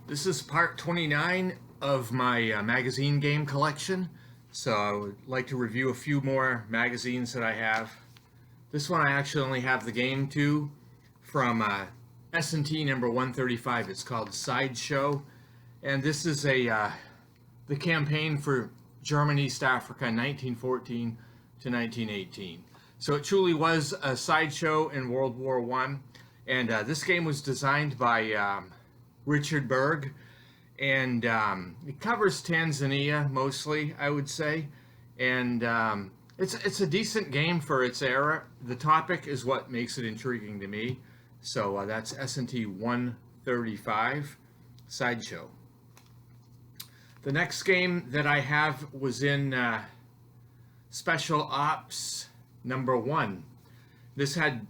This is part 29 of my magazine game collection. So I would like to review a few more magazines that I have. This one I actually only have the game to from S&T number 135. It's called Sideshow. And this is the campaign for German East Africa 1914 to 1918. So it truly was a sideshow in World War I. And this game was designed by Richard Berg, and it covers Tanzania mostly, I would say, and it's a decent game for its era. The topic is what makes it intriguing to me. So that's S&T 135 Sideshow. The next game that I have was in Special Ops number 1. This had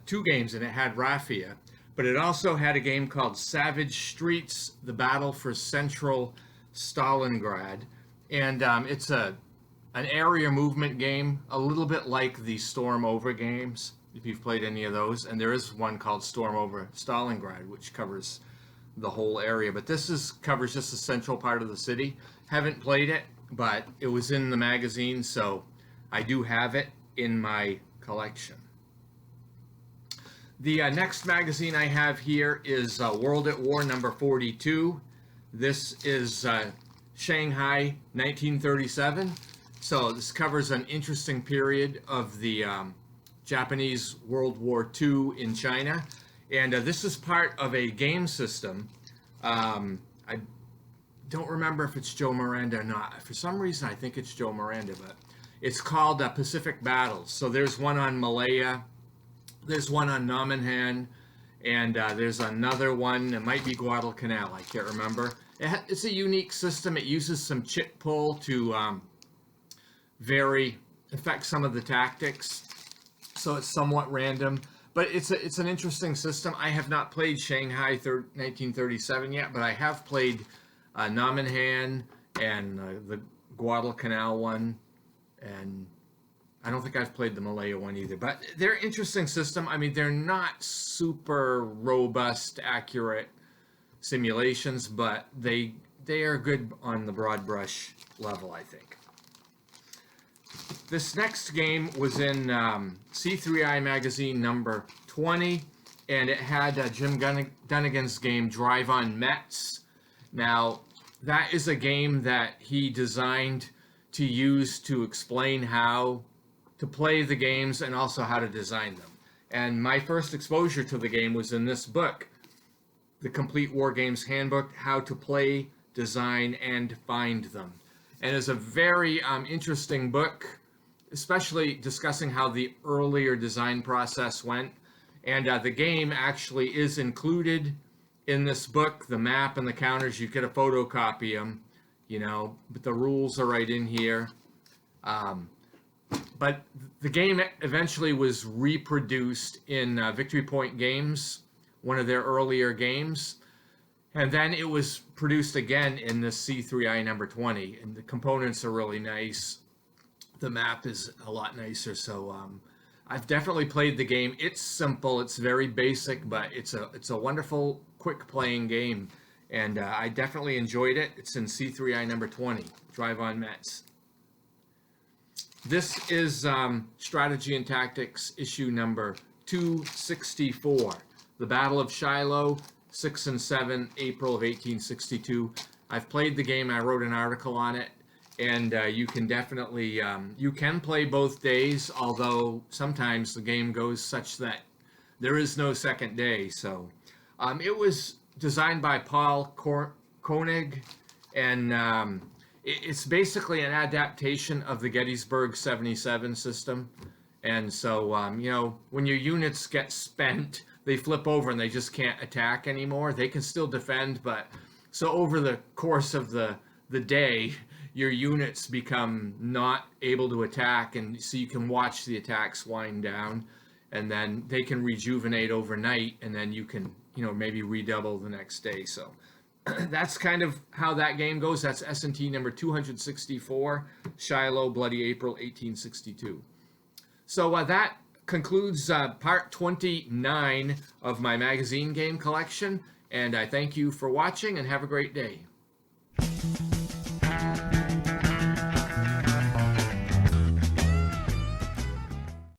two games, and it had Raffia, but it also had a game called Savage Streets: The Battle for Central Stalingrad, and it's an area movement game, a little bit like the Storm Over games, if you've played any of those. And there is one called Storm Over Stalingrad, which covers the whole area, but this covers just the central part of the city. Haven't played it, but it was in the magazine, so I do have it in my collection. The next magazine I have here is World at War number 42. This is Shanghai 1937. So this covers an interesting period of the Japanese World War II in China. And this is part of a game system. I don't remember if it's Joe Miranda or not. For some reason, I think it's Joe Miranda, but it's called Pacific Battles. So there's one on Malaya, there's one on Namenhan, and there's another one. It might be Guadalcanal. I can't remember. It's a unique system. It uses some chit pull to affect some of the tactics. So it's somewhat random, but it's an interesting system. I have not played Shanghai 1937 yet, but I have played Namenhan and the Guadalcanal one, and I don't think I've played the Malaya one either. But they're an interesting system. I mean, they're not super robust, accurate simulations, but they are good on the broad brush level, I think. This next game was in C3I magazine number 20, and it had Jim Dunnigan's game Drive on Metz. Now, that is a game that he designed to use to explain how to play the games and also how to design them. And my first exposure to the game was in this book, The Complete War Games Handbook: How to Play, Design, and Find Them. And it's a very interesting book, especially discussing how the earlier design process went. And the game actually is included in this book. The map and the counters, you could have photocopy them, but the rules are right in here. But the game eventually was reproduced in Victory Point Games, one of their earlier games. And then it was produced again in the C3I number 20. And the components are really nice. The map is a lot nicer. So I've definitely played the game. It's simple. It's very basic, but it's a wonderful, quick playing game. And I definitely enjoyed it. It's in C3I number 20, Drive on Metz. This is Strategy and Tactics issue number 264, The Battle of Shiloh, 6 and 7, April of 1862. I've played the game. I wrote an article on it, and you can definitely, you can play both days, although sometimes the game goes such that there is no second day. So it was designed by Paul Koenig, and it's basically an adaptation of the Gettysburg 77 system. And so, when your units get spent, they flip over and they just can't attack anymore. They can still defend, but so over the course of the day, your units become not able to attack, and so you can watch the attacks wind down, and then they can rejuvenate overnight, and then you can, maybe redouble the next day. So that's kind of how that game goes. That's S&T number 264, Shiloh, Bloody April, 1862. So that concludes part 29 of my magazine game collection. And I thank you for watching and have a great day.